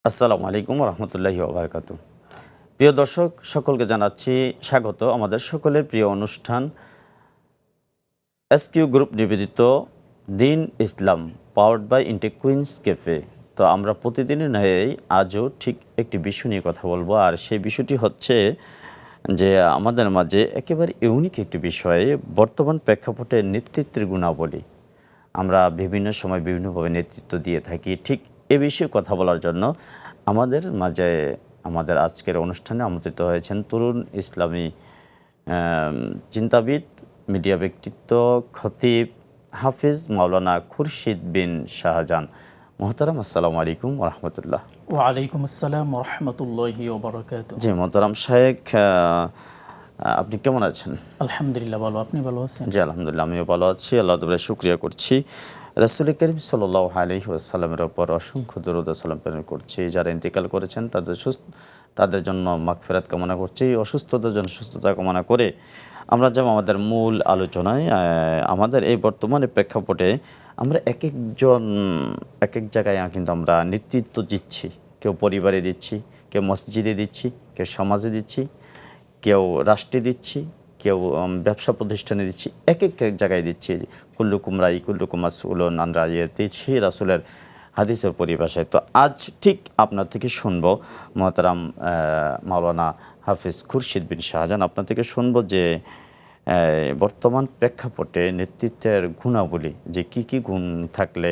আসসালামু আলাইকুম রহমতুল্লাহি ওবারাকাতু। প্রিয় দর্শক সকলকে জানাচ্ছি স্বাগত আমাদের সকলের প্রিয় অনুষ্ঠান এসকিউ গ্রুপ নিবেদিত Deen Islam powered by Intech Queens cafe. তো আমরা প্রতিদিনের ন্যায় আজও ঠিক একটি বিষয় নিয়ে কথা বলবো, আর সেই বিষয়টি হচ্ছে যে আমাদের মাঝে একেবারে ইউনিক একটি বিষয়ে বর্তমান প্রেক্ষাপটে নেতৃত্বের গুণাবলী। আমরা বিভিন্ন সময় বিভিন্নভাবে নেতৃত্ব দিয়ে থাকি, ঠিক এ বিষয়ে কথা বলার জন্য আমাদের মাঝে আমাদের আজকের অনুষ্ঠানে আমন্ত্রিত হয়েছেন তরুণ ইসলামী চিন্তাবিদ, মিডিয়া ব্যক্তিত্ব, খতিব হাফিজ মাওলানা খুরশিদ বিন শাহজাহান। মোহতারাম, আসসালামু আলাইকুম রহমতুল্লাহ। ওয়ালাইকুম আসসালাম রহমতুল্লাহি ওয়া বারাকাতুহু। জি মোহতারাম শায়েখ, আপনি কেমন আছেন? আলহামদুলিল্লাহ ভালো, আপনি ভালো আছেন? জি আলহামদুলিল্লাহ, আমিও ভালো আছি। আল্লাহ তাআলার শুকরিয়া করছি। রাসূল করিম সাল্লাল্লাহু আলাইহি ওয়াসাল্লামের উপর অসংখ্য দরুদ ও সালাম প্রেরণ করছি। যারা ইন্তেকাল করেছেন তাদের জন্য মাগফিরাত কামনা করছি, অসুস্থতার জন্য সুস্থতা কামনা করে আমরা যেমন আমাদের মূল আলোচনায় আমাদের এই বর্তমানে প্রেক্ষাপটে আমরা এক এক জায়গায় কিন্তু আমরা নেতৃত্ব দিচ্ছি। কেউ পরিবারে দিচ্ছি, কেউ মসজিদে দিচ্ছি, কেউ সমাজে দিচ্ছি, কেউ রাষ্ট্রে দিচ্ছি, কেউ ব্যবসা প্রতিষ্ঠানে দিচ্ছি, এক জায়গায় দিচ্ছি। কুল্লুকুম রাই কুল্লুকুম মাসউলুন আন রাইয়াতিহি, রাসূলের হাদিসের পরিভাষায়। তো আজ ঠিক আপনার থেকে শুনবো মোহতারাম মাওলানা হাফিজ খুরশিদ বিন শাহজাহান, আপনার থেকে শুনবো যে বর্তমান প্রেক্ষাপটে নেতৃত্বের গুণাবলী, যে কি কি গুণ থাকলে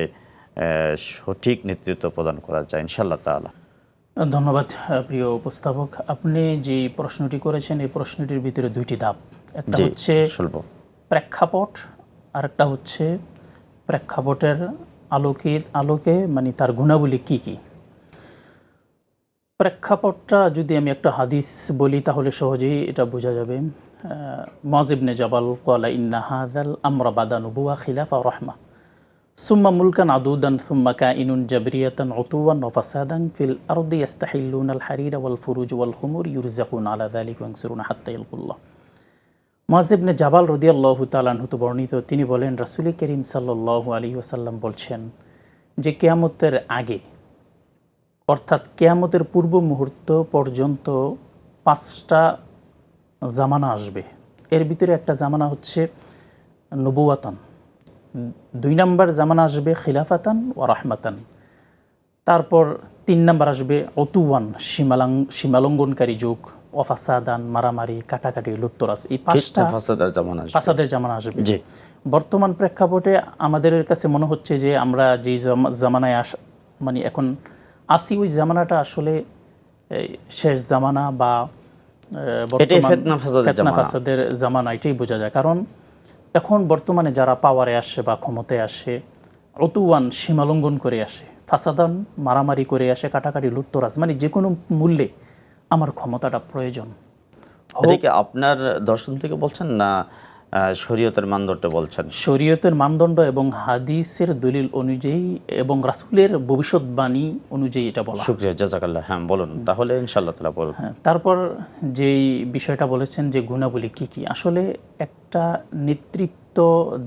সঠিক নেতৃত্ব প্রদান করা যায় ইনশাআল্লাহ তাআলা। ধন্যবাদ প্রিয় উপস্থাপক। আপনি যে প্রশ্নটি করেছেন এই প্রশ্নটির ভিতরে দুইটি ধাপ, একটা হচ্ছে প্রেক্ষাপট আর একটা হচ্ছে প্রেক্ষাপটের আলোকে মানে তার গুণাবলী কি কি। প্রেক্ষাপটটা যদি আমি একটা হাদিস বলি তাহলে সহজেই এটা বোঝা যাবে। মুআয ইবনে জাবাল ক্বালা ইন্না হাযাল আমরা বাদা নুবুওয়া খিলাফা রাহমা সুম্মা মুলকান আদুদান সুম্মা কাইনুন জাবরিয়াতান উতুওয়ান ওয়া ফাসাদান ফিল আরদি ইস্তাহিল্লুনাল হারিরা ওয়াল ফুরুজ ওয়াল খুমুর ইউরজাকুনা আলা যালিকা ওয়া ইয়ানসুরুনা হাত্তা ইয়ালকুল্লাহ। মুআয ইবনে জাবাল রাদিয়াল্লাহু তাআলা আনহু তো বর্ণিত, তিনি বলেন রাসূল করিম সাল্লাল্লাহু আলাইহি ওয়াসাল্লাম বলছেন যে কিয়ামতের আগে, অর্থাৎ কিয়ামতের পূর্ব মুহূর্ত পর্যন্ত 5টা জামানা আসবে। এর ভিতরে একটা জামানা হচ্ছে নবুয়াতান, 2 নম্বর জামানা আসবে খিলাফাতান ওয়া রাহমাতান, তারপর 3 নম্বর আসবে উতুওয়ান সীমালঙ্ঘনকারী যুগ, ওয়া ফাসাদান মারামারি কাটাকাটি লুটতরাজ। এই 5টা ফাসাদের জামানা আসবে। বর্তমান প্রেক্ষাপটে আমাদের কাছে মনে হচ্ছে যে আমরা যে জামানায় মানে এখন আসি, ওই জামানাটা আসলে শেষ জামানা বা ফিতনা ফাসাদের জামানা, এটাই বোঝা যায়। কারণ এখন বর্তমানে যারা পাওয়ারে আসে বা ক্ষমতায় আসে, উতুওয়ান সীমালঙ্ঘন করে আসে, ফাসাদান মারামারি করে আসে, কাটাকাটি লুটতরাজ, মানে যে কোনো মূল্যে আমার ক্ষমতাটা প্রয়োজন। এটাকে আপনার দর্শন থেকে বলছেন না শরীয়তের মানদণ্ড বলছেন? শরীয়তের মানদণ্ড এবং হাদিসের দলিল অনুযায়ী এবং রাসূলের ভবিষ্যৎবাণী অনুযায়ী এটা বলা। শুকরিয়া, জাযাকাল্লাহ। হ্যাঁ বলুন তাহলে ইনশাআল্লাহ তাআলা বলুন। তারপর যেই বিষয়টা বলেছেন যে গুণাবলী কি কি, আসলে একটা নেতৃত্ব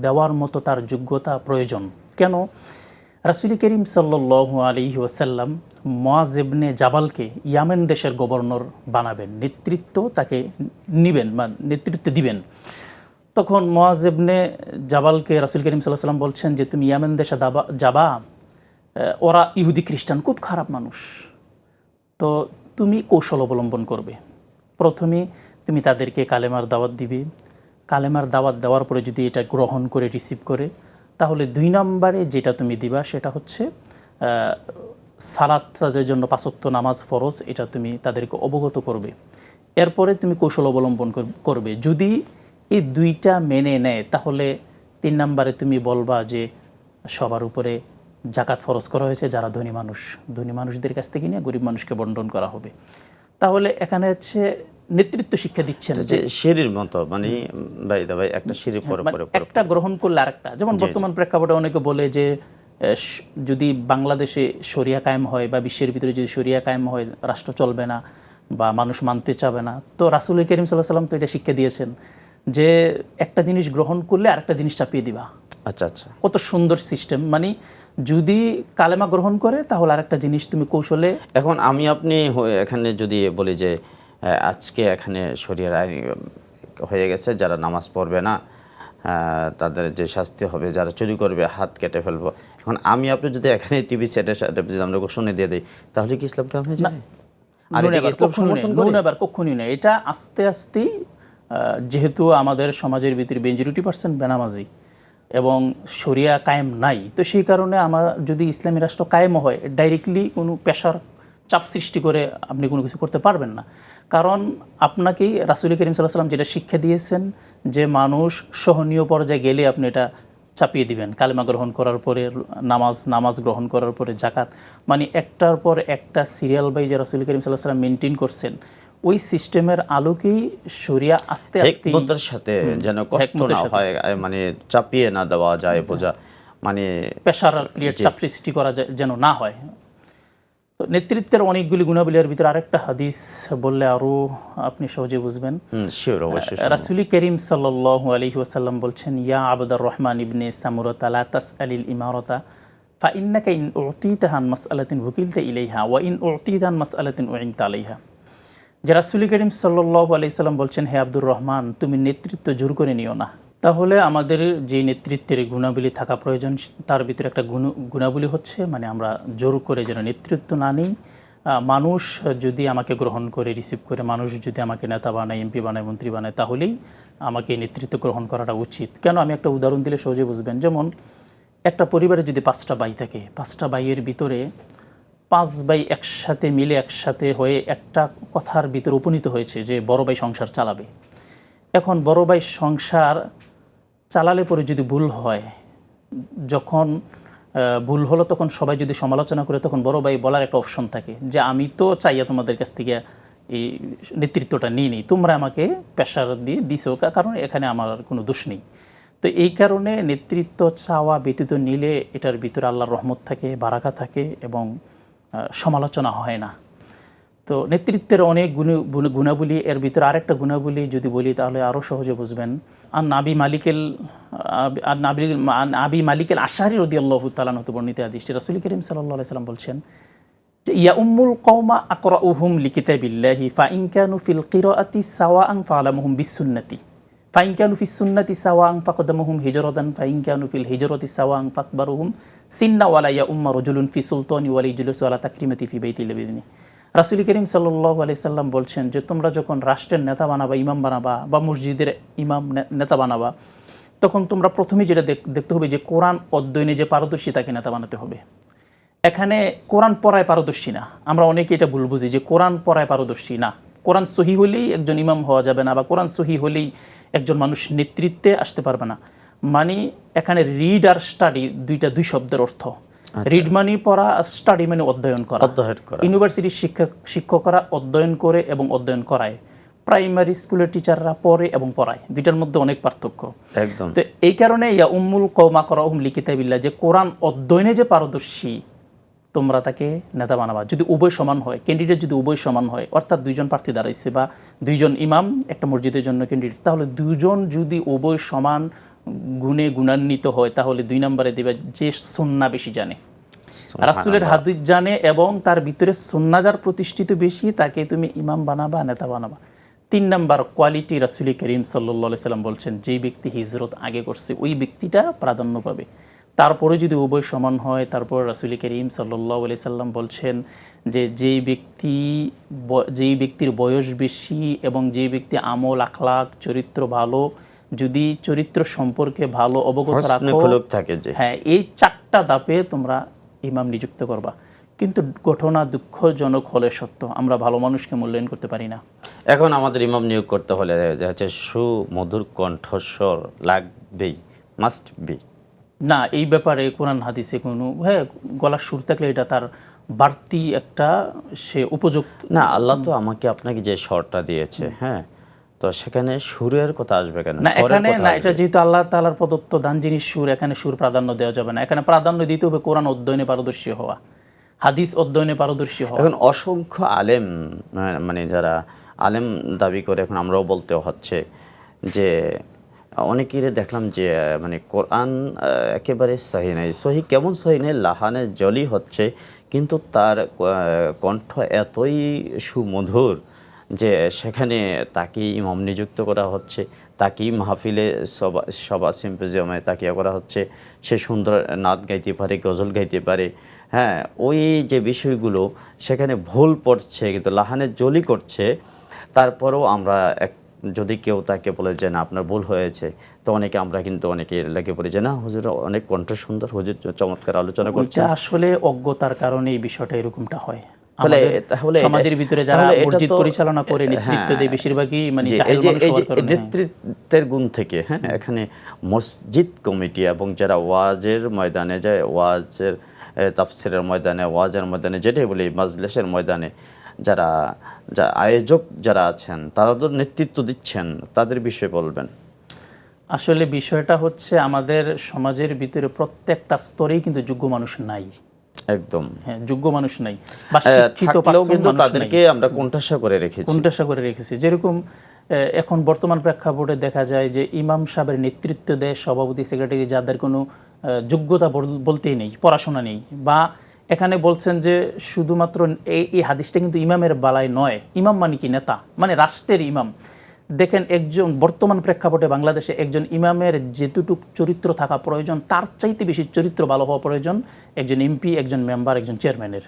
দেওয়ার মতো তার যোগ্যতা প্রয়োজন। কেন? রাসূল করিম সাল্লাল্লাহু আলাইহি ওয়াসাল্লাম মুআয ইবনে জাবালকে ইয়ামেন দেশের গভর্নর বানাবেন, নেতৃত্ব তাকে নিবেন বা নেতৃত্ব দিবেন। তখন মুআয ইবনে জাবালকে রাসূল করিম সাল্লাল্লাহু আলাইহি ওয়াসাল্লাম বলছেন যে তুমি ইয়ামেন দেশে যাবা, ওরা ইহুদি খ্রিস্টান, খুব খারাপ মানুষ, তো তুমি কৌশল অবলম্বন করবে। প্রথমে তুমি তাদেরকে কালেমার দাওয়াত দিবে, কালেমার দাওয়াত দেওয়ার পরে যদি এটা গ্রহণ করে রিসিভ করে, তাহলে 2 নম্বরে যেটা তুমি দিবা সেটা হচ্ছে সালাত, তাদের জন্য 5 ওয়াক্ত নামাজ ফরজ, এটা তুমি তাদেরকে অবগত করবে। এরপরে তুমি কৌশল অবলম্বন করবে। যদি এই 2টা মেনে নেয় তাহলে 3 নম্বরে তুমি বলবা যে সবার উপরে জাকাত ফরজ করা হয়েছে, যারা ধনী মানুষদের কাছ থেকে নিয়ে গরিব মানুষকে বন্টন করা হবে। তাহলে এখানে হচ্ছে নেতৃত্ব শিক্ষা দিচ্ছেন যে সিঁড়ির মতো, মানে ভাই একটা সিঁড়ি পরে একটা গ্রহণ করলে আরেকটা। যেমন বর্তমান প্রেক্ষাপটে অনেকে বলে যে যদি বাংলাদেশে শরিয়া কায়েম হয় বা বিশ্বের ভিতরে যদি শরিয়া কায়েম হয়, রাষ্ট্র চলবে না বা মানুষ মানতে চাবে না। তো রাসূল করিম সাল্লাল্লাহু আলাইহি ওয়াসাল্লাম তো এটা শিক্ষা দিয়েছেন যে একটা জিনিস গ্রহণ করলে আরেকটা জিনিস চাপিয়ে দিবা। আচ্ছা আচ্ছা। কত সুন্দর সিস্টেম। মানে যদি কালেমা গ্রহণ করে তাহলে আরেকটা জিনিস তুমি কৌশলে। এখন আমি আপনি এখানে যদি বলি যে আজকে এখানে শরিয়ার আইন হয়ে গেছে, যারা নামাজ পড়বে না তাদের যে শাস্তি হবে, যারা চুরি করবে হাত কেটে ফেলবো। এখন আমি আপনি যদি এখানে টিভি সেটের সাথে যদি আমরা ঘোষণা দিয়ে দিই, তাহলে কি ইসলাম কাম হয়ে যাবে? আর এটা ইসলাম সমর্থন করে? কখনই না। এটা আস্তে আস্তে যেহেতু আমাদের সমাজের ভিতরে 82% বেনামাজি এবং শরিয়া কায়েম নাই, তো সেই কারণে আমার যদি ইসলামী রাষ্ট্র কায়েম হয়, ডাইরেক্টলি কোনো পেশার চাপ সৃষ্টি করে আপনি কোনো কিছু করতে পারবেন না। কারণ আপনাকেই রাসূল করিম সাল্লাল্লাহু আলাইহি ওয়াসাল্লাম যেটা শিক্ষা দিয়েছেন যে মানুষ সহনীয় পর্যায়ে গেলে আপনি এটা চাপিয়ে দিবেন। কালেমা গ্রহণ করার পরে নামাজ গ্রহণ করার পরে জাকাত, মানে একটার পর একটা সিরিয়াল বাই যে রাসূল করিম সাল্লাল্লাহু আলাইহি ওয়াসাল্লাম মেনটেন করছেন, ওই সিস্টেমের আলোকেই শরিয়া আস্তে আস্তে হিকমতের সাথে যেন কষ্ট না হয়, মানে চাপিয়ে না দেওয়া যায় বোঝা, মানে পেশার ক্রিয়েট চাপ সৃষ্টি করা যেন না হয়। তো নেতৃত্বের অনেকগুলি গুণাবলীর ভিতরে আরেকটা হাদিস বললে আরো আপনি সহজে বুঝবেন। শিওর, অবশ্যই। রাসূল করিম সাল্লাল্লাহু আলাইহি ওয়াসাল্লাম বলছেন, ইয়া আবদুর রহমান ইবনে সামুরাতা লা তাসআলিল ইমারাতা ফাইন্নাকা ইন উতিতা আন মাসআলাতিন ওয়াকিলতা ইলাইহা ওয়া ইন উতিতা আন মাসআলাতিন উইনতা আলাইহা। যে রাসূল করিম সাল্লাল্লাহু আলাইহি সাল্লাম বলছেন, হে আব্দুর রহমান, তুমি নেতৃত্ব জোর করে নিও না। তাহলে আমাদের যে নেতৃত্বের গুণাবলী থাকা প্রয়োজন, তার ভিতরে একটা গুণাবলী হচ্ছে মানে আমরা জোর করে যেন নেতৃত্ব না নিই। মানুষ যদি আমাকে গ্রহণ করে, রিসিভ করে, মানুষ যদি আমাকে নেতা বানায়, এমপি বানায়, মন্ত্রী বানায়, তাহলেই আমাকে নেতৃত্ব গ্রহণ করাটা উচিত। কেন? আমি একটা উদাহরণ দিলে সহজে বুঝবেন। যেমন একটা পরিবারে যদি 5টা ভাই থাকে, 5টা ভাইয়ের ভিতরে 5 ভাই একসাথে মিলে একসাথে হয়ে একটা কথার ভিতরে উপনীত হয়েছে যে বড় ভাই সংসার চালাবে। এখন বড় ভাই সংসার চালালে পরে যদি ভুল হয়, যখন ভুল হলো তখন সবাই যদি সমালোচনা করে, তখন বড় ভাই বলার একটা অপশন থাকে যে আমি তো চাইয়া তোমাদের কাছ থেকে এই নেতৃত্বটা নিয়ে নিই, তোমরা আমাকে প্রেশার দিয়ে দিছো, কারণ এখানে আমার কোনো দোষ নেই। তো এই কারণে নেতৃত্ব চাওয়া ব্যতীত নিলে এটার ভিতরে আল্লাহর রহমত থাকে, বারাকা থাকে এবং সমালোচনা হয় না। তো নেতৃত্বের অনেক গুণাবলী, এর ভিতরে আরেকটা গুণাবলী যদি বলি তাহলে আরও সহজে বুঝবেন। আবি মালিকেল আশআরী রাদিয়াল্লাহু তাআলা আনহু বর্ণিত হাদিস, রাসূল করিম সাল্লাল্লাহু আলাইহি ওয়াসাল্লাম বলছেন যে ইয়া উম্মুল কওমা আকরাউহুম লিকিতাবিল্লাহি ফাইন কানু ফিল কিরাআতি সাওয়াআন ফালামুহুম বিসুন্নতি ফাইন কানু ফিস সুন্নতি সাওয়াআন ফাকদামুহুম হিজরাতান ফাইন কানু ফিল হিজরাতি সাওয়াআন ফাকবারুহুম সিন্না ওয়ালা ইয়া উম্মা রাজুলুন ফি সুলতানি ওয়ালা ইজলিসু আলা তাকরিমাতি ফি বাইতিল বিদনি। রাসূল করিম সাল্লাল্লাহু আলাইহি সাল্লাম বলছেন যে তোমরা যখন রাষ্ট্রের নেতা বানাবা, ইমাম বানাবা, বা মসজিদের ইমাম নেতা বানাবা, তখন তোমরা প্রথমেই যেটা দেখতে হবে যে কোরআন অধ্যয়নে যে পারদর্শী তাকে নেতা বানাতে হবে। এখানে কোরআন পড়ায় পারদর্শী না, আমরা অনেকে এটা ভুল বুঝি যে কোরআন পড়ায় পারদর্শী না। কোরআন সহি হলেই একজন ইমাম হওয়া যাবে না, বা কোরআন সহি হলেই একজন মানুষ নেতৃত্বে আসতে পারবে না। মানে এখানে রিড আর স্টাডি দুই শব্দের অর্থ। রিড মানে পড়া, স্টাডি মানে অধ্যয়ন করা। ইউনিভার্সিটির শিক্ষকরা অধ্যয়ন করে এবং অধ্যয়ন করায়, প্রাইমারি স্কুলের টিচাররা পড়ে এবং পড়ায়, দুইটার মধ্যে অনেক পার্থক্য। একদম। তো এই কারণে ইয়া উম্মুল কওমা আকরাউহুম লিকিতাবিল্লাহ, যে কোরআন অধ্যয়নে যে পারদর্শী তোমরা তাকে নেতা বানাবা। যদি উভয় সমান হয়, ক্যান্ডিডেট যদি উভয় সমান হয়, অর্থাৎ 2জন প্রার্থী দাঁড়াইছে বা 2জন ইমাম একটা মসজিদের জন্য ক্যান্ডিডেট, তাহলে 2জন যদি উভয় সমান গুণে গুণান্বিত হয়, তাহলে 2 নম্বরে দেবে যে সুন্নাহ বেশি জানে, রাসূলের হাদিস জানে এবং তার ভিতরে সুন্নাহ যার প্রতিষ্ঠিত বেশি, তাকে তুমি ইমাম বানাবা, নেতা বানাবা। 3 নম্বর কোয়ালিটি, রাসূল করিম সাল্লাল্লাহু আলাইহি সাল্লাম বলছেন যেই ব্যক্তি হিজরত আগে করছে ওই ব্যক্তিটা প্রাধান্য পাবে। তারপরে যদি উভয় সমান হয়, তারপর রাসূল করিম সাল্লাল্লাহু আলাইহি সাল্লাম বলছেন যে যেই ব্যক্তির বয়স বেশি এবং যেই ব্যক্তি আমল, আখলাক, চরিত্র ভালো, যদি চরিত্র সম্পর্কে ভালো অবগত রাখো, হ্যাঁ, এই 4টা ধাপে তোমরা ইমাম নিযুক্ত করবা। কিন্তু ঘটনা দুঃখজনক হলে সত্য, আমরা ভালো মানুষকে মূল্যায়ন করতে পারি না। এখন আমাদের ইমাম নিয়োগ করতে হলে হচ্ছে সুমধুর কণ্ঠস্বর লাগবেই, মাস্ট বি না, এই ব্যাপারে কোরআন হাদিসে কোনো গলার সুর থাকলে এটা তার বাড়তি একটা সে উপযুক্ত না। আল্লাহ তো আমাকে আপনাকে যে স্বরটা দিয়েছে, হ্যাঁ, তো সেখানে সুরের কথা আসবে কেন? না, এখানে না, এটা যেহেতু আল্লাহ তাআলার প্রদত্ত দান জিনিস সুর, এখানে সুর প্রাধান্য দেওয়া যাবে না। এখানে প্রাধান্য দিতে হবে কোরআন অধ্যয়নে পারদর্শী হওয়া, হাদিস অধ্যয়নে পারদর্শী হওয়া। এখন অসংখ্য আলেম, মানে যারা আলেম দাবি করে, এখন আমরাও বলতে হচ্ছে যে অনেকের দেখলাম যে মানে কোরআন একেবারে সহি নাই। সহি কেমন সহি নেই, লাহানে জলি হচ্ছে, কিন্তু তার কণ্ঠ এতই সুমধুর যে সেখানে তাকেই ইমাম নিযুক্ত করা হচ্ছে, তাকেই মাহফিলে সভা সিম্পোজিয়ামে তাকিয়া করা হচ্ছে। সে সুন্দর নাচ গাইতে পারে, গজল গাইতে পারে। হ্যাঁ, ওই যে বিষয়গুলো সেখানে ভুল পড়ছে, কিন্তু লাহানে জলি করছে। তারপরেও আমরা যদি কেউ তাকে বলে যে না আপনার ভুল হয়েছে, তো আমরা কিন্তু অনেকে লেগে পড়ি যে না হুজুর অনেক কণ্ঠ সুন্দর, হুজুর চমৎকার আলোচনা করছে। ওইটা আসলে অজ্ঞতার কারণে এই বিষয়টা এরকমটা হয়। তাহলে সমাজের ভিতরে যারা মসজিদ পরিচালনা করে, নেতৃত্ব দেয়, বেশিরভাগই মানে জাহেল মানুষ হওয়ার কারণে। নেতৃত্বের গুণ থেকে হ্যাঁ, এখানে মসজিদ কমিটি এবং যারা ওয়াজের ময়দানে যায়, ওয়াজের তাফসিরের ময়দানে, ওয়াজের ময়দানে, যেটাই বলি মাজলিসের ময়দানে যারা আয়োজক যারা আছেন, তারা তো নেতৃত্ব দিচ্ছেন, তাদের বিষয়ে বলবেন। আসলে বিষয়টা হচ্ছে আমাদের সমাজের ভিতরে প্রত্যেকটা স্তরেই কিন্তু যোগ্য মানুষ নাই। একদম হ্যাঁ, যোগ্য মানুষ নাই বা শিক্ষিত কিন্তু তাদেরকে আমরা কোণঠাসা করে রেখেছি। যেরকম এখন বর্তমান প্রেক্ষাপটে দেখা যায় যে ইমাম সাহেবের নেতৃত্ব দেয় সভাপতি, সেক্রেটারি, যাদের কোনো যোগ্যতা বলতেই নেই, পড়াশোনা নেই। বা এখানে বলছেন যে শুধুমাত্র এই হাদিসটা কিন্তু ইমামের বালায় নয়। ইমাম মানে কি? নেতা, মানে রাষ্ট্রের ইমাম। দেখেন, একজন বর্তমান প্রেক্ষাপটে বাংলাদেশে একজন ইমামের যেটুকু চরিত্র থাকা প্রয়োজন, তার চাইতে বেশি চরিত্র ভালো হওয়া প্রয়োজন একজন এমপি, একজন মেম্বার, একজন চেয়ারম্যানের।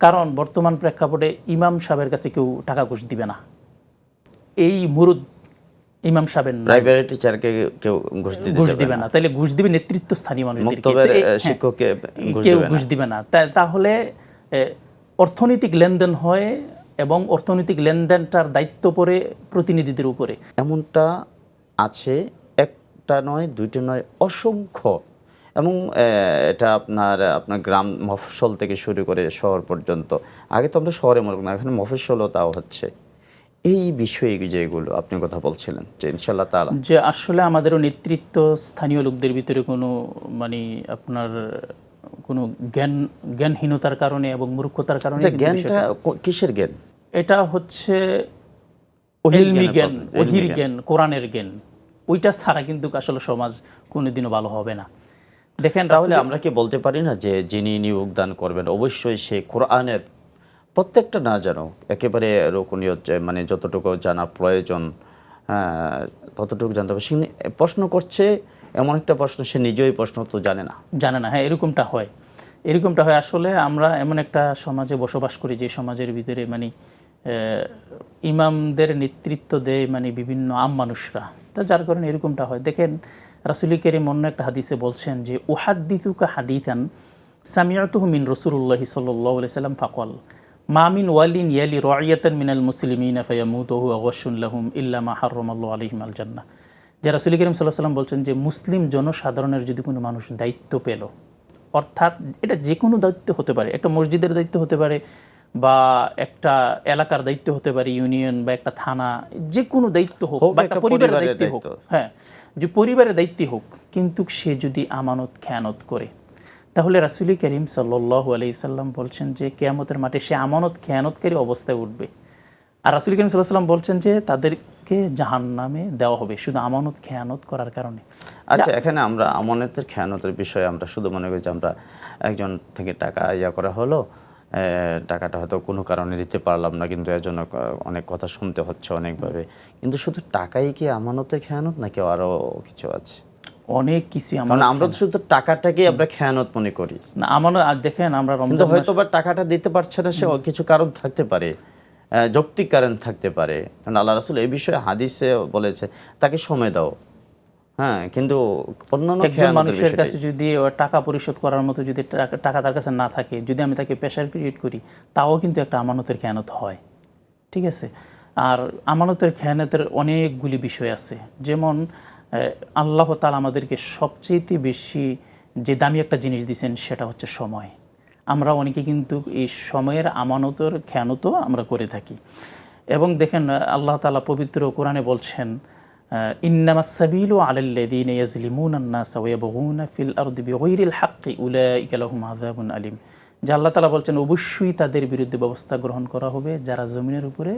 কারণ বর্তমান প্রেক্ষাপটে ইমাম সাহেবের কাছে কেউ টাকা ঘুষ দিবে না। এই মুরুদ ইমাম সাহেবের প্রাইভেট টিচারকে কেউ ঘুষ দিবে না। তাহলে ঘুষ দিবে নেতৃত্ব স্থানীয় মানুষদেরকে, শিক্ষককে কেউ ঘুষ দিবে না। তাহলে অর্থনৈতিক লেনদেন হয় এবং অর্থনৈতিক লেনদেনটার দায়িত্ব পড়ে প্রতিনিধিদের উপরে। এমনটা আছে, একটা নয়, দুইটা নয়, অসংখ্য। এবং এটা আপনার গ্রাম মফস্বল থেকে শুরু করে শহর পর্যন্ত। আগে তো আমরা শহরে মনে না, এখানে মফস্বলও তাও হচ্ছে। এই বিষয়ে যেগুলো আপনি কথা বলছিলেন যে ইনশাআল্লাহ তাআলা যে আসলে আমাদেরও নেতৃত্ব স্থানীয় লোকদের ভিতরে কোনো মানে আপনার কোনো জ্ঞানহীনতার কারণে এবং মূর্খতার কারণে। জ্ঞানটা কিসের জ্ঞান? এটা হচ্ছে ইলমি জ্ঞান, ওহির জ্ঞান, কোরআনের জ্ঞান। ওইটা ছাড়া কিন্তু আসলে সমাজ কোনোদিনও ভালো হবে না। দেখেন, তাহলে আমরা কি বলতে পারি না যে যিনি নিয়োগ দান করবেন অবশ্যই সে কোরআনের প্রত্যেকটা না জানো, একেবারে রুকনিয়ত মানে যতটুকু জানা প্রয়োজন, হ্যাঁ ততটুকু জানতে হবে। সে প্রশ্ন করছে এমন একটা প্রশ্ন, সে নিজেই প্রশ্ন তো জানে না। হ্যাঁ, এরকমটা হয়। আসলে আমরা এমন একটা সমাজে বসবাস করি যে সমাজের ভিতরে মানে ইমামদের নেতৃত্ব দেয় মানে বিভিন্ন আম মানুষরা, তো যার কারণে এরকমটা হয়। দেখেন, রাসূল কারীম অন্য একটা হাদিসে বলছেন যে উহাদ্দিসুকা হাদিসান সামিআতুহু মিন রাসূলিল্লাহি সাল্লাল্লাহু আলাইহি ওয়াসাল্লাম ফাকাল মা মিন ওয়ালিন ইয়ালি রাইয়াতান মিনাল মুসলিমিনা ফায়ামুতু ওয়া ওয়াশুন লাহুম ইল্লা মা হারামাল্লাহু আলাইহিম আল জান্নাহ। যে রাসূল কারীম সাল্লাল্লাহু আলাইহি ওয়াসাল্লাম বলছেন যে মুসলিম জনসাধারণের যদি কোনো মানুষ দায়িত্ব পেল, অর্থাৎ এটা যে কোনো দায়িত্ব হতে পারে, একটা মসজিদের দায়িত্ব হতে পারে বা একটা এলাকার দায়িত্ব হতে পারে, ইউনিয়ন বা একটা থানা, যে কোনো দায়িত্ব হোক বা একটা পরিবারের দায়িত্ব হোক, হ্যাঁ, যে পরিবারের দায়িত্ব হোক, কিন্তু সে যদি আমানত খেয়ানত করে, তাহলে রাসূল কারীম সাল্লাল্লাহু আলাইহি সাল্লাম বলছেন যে কিয়ামতের মাঠে সে আমানত খেয়ানতকারী অবস্থায় উঠবে। আর রাসূল কারীম সাল্লাল্লাহু আলাইহি সাল্লাম বলছেন যে তাদেরকে জাহান্নামে দেওয়া হবে শুধু আমানত খেয়ানত করার কারণে। আচ্ছা, এখানে আমরা আমানতের খেয়ানতের বিষয়ে আমরা শুধু মনে করি যে আমরা একজন থেকে টাকা করা হলো, টাকাটা হয়তো কোনো কারণে দিতে পারলাম না, কিন্তু এর জন্য অনেক কথা শুনতে হচ্ছে অনেকভাবে। কিন্তু শুধু টাকাই কি আমানতের খেয়ানত, নাকি আরও কিছু আছে? অনেক কিছু। আমরা শুধু টাকাটাকে আমরা খেয়ানত মনে করি না। আমানত দেখেন, আমরা কিন্তু হয়তো বা টাকাটা দিতে পারছে না, সে কিছু কারণ থাকতে পারে, যৌক্তিক কারণ থাকতে পারে। কারণ আল্লাহ রাসূল এই বিষয়ে হাদিসে বলেছে তাকে সময় দাও। হ্যাঁ, কিন্তু অন্যান্য একজন মানুষের কাছে যদি টাকা পরিশোধ করার মতো যদি টাকা তার কাছে না থাকে, যদি আমি তাকে প্রেশার ক্রিয়েট করি, তাও কিন্তু একটা আমানতের খেয়ানত হয়। ঠিক আছে? আর আমানতের খেয়ানতের অনেকগুলি বিষয় আছে। যেমন আল্লাহ তাআলা আমাদেরকে সবচেয়ে বেশি যে দামি একটা জিনিস দিয়েছেন সেটা হচ্ছে সময়। আমরা অনেকে কিন্তু এই সময়ের আমানতের খেয়ানতও আমরা করে থাকি। এবং দেখেন, আল্লাহ তাআলা পবিত্র কোরআনে বলছেন ইন্নামাস সাবিলু আলাল্লাযীনা ইয়াজলিমুনান নাসা ওয়া ইয়াবগুনা ফিল আরদি বিগাইরিল হাক্কি উলাইকা লাহুম আযাবুন আলীম। যে আল্লাহ তাআলা বলছেন অবশ্যই তাদের বিরুদ্ধে ব্যবস্থা গ্রহণ করা হবে যারা জমিনের উপরে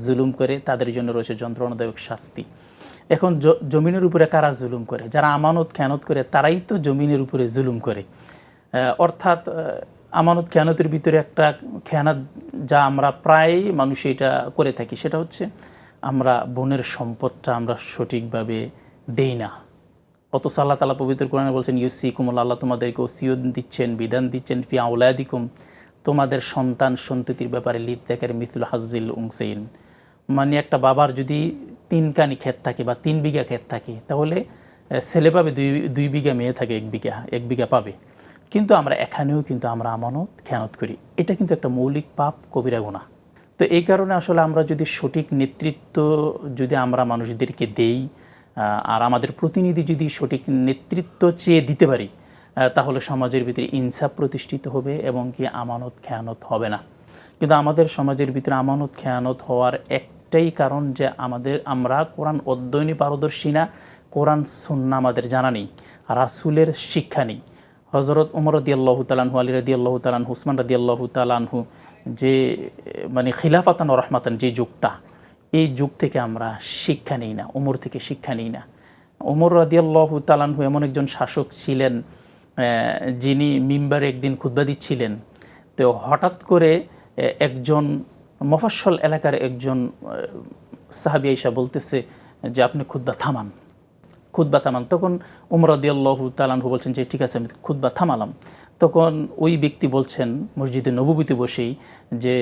জুলুম করে, তাদের জন্য রয়েছে যন্ত্রণাদায়ক শাস্তি। এখন জমিনের উপরে কারা জুলুম করে? যারা আমানত খেয়ানত করে তারাই তো জমিনের উপরে জুলুম করে। অর্থাৎ আমানত খেয়ানতের ভিতরে একটা খেয়ানত যা আমরা প্রায় মানুষ এটা করে থাকি, সেটা হচ্ছে আমরা বোনের সম্পদটা আমরা সঠিকভাবে দেই না। অথচ আল্লাহ তাআলা পবিত্র কোরআনে বলছেন ইউসিকুমুল্লাহ, আল্লাহ তোমাদেরকে ওসিয়ত দিচ্ছেন, বিধান দিচ্ছেন, ফি আওলাদিকুম, তোমাদের সন্তান সন্ততির ব্যাপারে লিদ্দাকার মিথলু হাজ্জিল উনসাইন। মানে একটা বাবার যদি 3 কানি ক্ষেত থাকে বা 3 বিঘা ক্ষেত থাকে, তাহলে ছেলে পাবে 2 বিঘা, মেয়ে থাকে 1 বিঘা পাবে। কিন্তু আমরা এখানেও কিন্তু আমরা আমানত খেয়ানত করি। এটা কিন্তু একটা মৌলিক পাপ, কবিরা গুনাহ। তো এই কারণে আসলে আমরা যদি সঠিক নেতৃত্ব যদি আমরা মানুষদেরকে দেই, আর আমাদের প্রতিনিধি যদি সঠিক নেতৃত্ব চেয়ে দিতে পারি, তাহলে সমাজের ভিতরে ইনসাফ প্রতিষ্ঠিত হবে এবং কি আমানত খেয়ানত হবে না। কিন্তু আমাদের সমাজের ভিতরে আমানত খেয়ানত হওয়ার একটাই কারণ যে আমরা কোরআন অধ্যয়নে পারদর্শী না, কোরআন সুন্নাহ আমাদের জানা নেই, রাসূলের শিক্ষা নেই। হযরত ওমর রাদিয়াল্লাহু তাআলা আনহু, আলী রাদিয়াল্লাহু তাআলা আনহু, উসমান রাদিয়াল্লাহু তাআলা আনহু যে মানে খিলাফাতান ওয়া রাহমাতান যে যুগটা, এই যুগ থেকে আমরা শিক্ষা নিই না, ওমর থেকে শিক্ষা নিই না। ওমর রাদিয়াল্লাহু তাআলা আনহু এমন একজন শাসক ছিলেন যিনি মিম্বারে একদিন খুতবা দিচ্ছিলেন। তো হঠাৎ করে একজন মফস্বল এলাকার একজন সাহাবী আয়েশা বলতেছে যে আপনি খুতবা থামান। তখন ওমর রাদিয়াল্লাহু তাআলা আনহু বলছেন যে ঠিক আছে, আমি খুতবা থামালাম। তখন ওই ব্যক্তি বলছেন মসজিদে নববীতে বসেই যে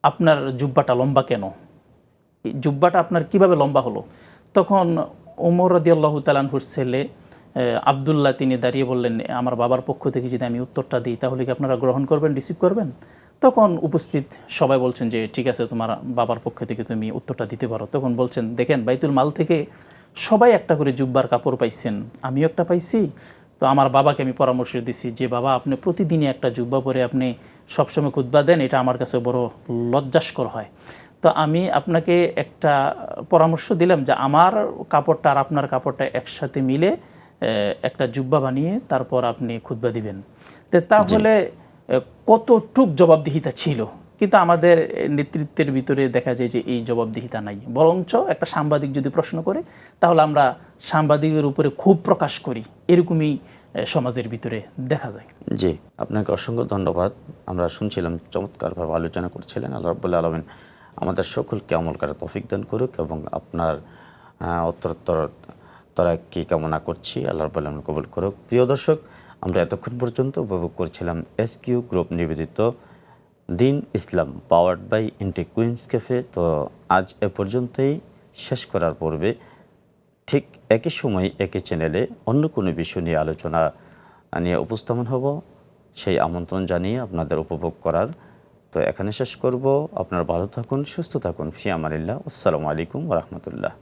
আপনার জুব্বাটা লম্বা কেন? জুব্বাটা আপনার কিভাবে লম্বা হলো? তখন ওমর রাদিয়াল্লাহু তাআলা আনহুর ছেলে আব্দুল্লাহ তিনি দাঁড়িয়ে বললেন, আমার বাবার পক্ষ থেকে যদি আমি উত্তরটা দিই তাহলে কি আপনারা গ্রহণ করবেন, রিসিভ করবেন? তখন উপস্থিত সবাই বলছেন যে ঠিক আছে, তোমার বাবার পক্ষ থেকে তুমি উত্তরটা দিতে পারো। তখন বলছেন, দেখেন বাইতুল মাল থেকে সবাই একটা করে জুব্বার কাপড় পাইছেন, আমিও একটা পাইছি। তো আমার বাবাকে আমি পরামর্শ দিছি যে বাবা, আপনি প্রতিদিনই একটা জুব্বা পরে আপনি সবসময় খুতবা দেন, এটা আমার কাছে বড় লজ্জাস্কর হয়। তো আমি আপনাকে একটা পরামর্শ দিলাম যে আমার কাপড়টা আর আপনার কাপড়টা একসাথে মিলে একটা জুব্বা বানিয়ে তারপর আপনি খুতবা দিবেন। তো তাহলে কতটুক জবাবদিহিতা ছিল? কিন্তু আমাদের নেতৃত্বের ভিতরে দেখা যায় যে এই জবাবদিহিতা নাই। বরঞ্চ একটা সাংবাদিক যদি প্রশ্ন করে তাহলে আমরা সাংবাদিকের উপরে ক্ষোভ প্রকাশ করি, এরকমই সমাজের ভিতরে দেখা যায়। জি, আপনাকে অসংখ্য ধন্যবাদ। আমরা শুনছিলাম, চমৎকারভাবে আলোচনা করছিলেন। আল্লাহ রাব্বুল আলামিন আমাদের সকলকে আমল করার তৌফিক দান করুক এবং আপনার উত্তরোত্তর তরাক্কি কামনা করছি। আল্লাহ রাব্বুল আলামিন কবুল করুক। প্রিয় দর্শক, আমরা এতক্ষণ পর্যন্ত উপভোগ করছিলাম এসকিউ গ্রুপ নিবেদিত Deen Islam powered by ইন্টি queen's cafe. তো আজ এ পর্যন্তই। শেষ করার পূর্বে ঠিক একই সময় একই চ্যানেলে অন্য কোনো বিষয় নিয়ে আলোচনা নিয়ে উপস্থাপন হব, সেই আমন্ত্রণ জানিয়ে আপনাদের উপভোগ করার। তো এখানে শেষ করব। আপনারা ভালো থাকুন, সুস্থ থাকুন। ফি আমানিল্লাহ। আসসালামু আলাইকুম ওয়া রাহমাতুল্লাহ।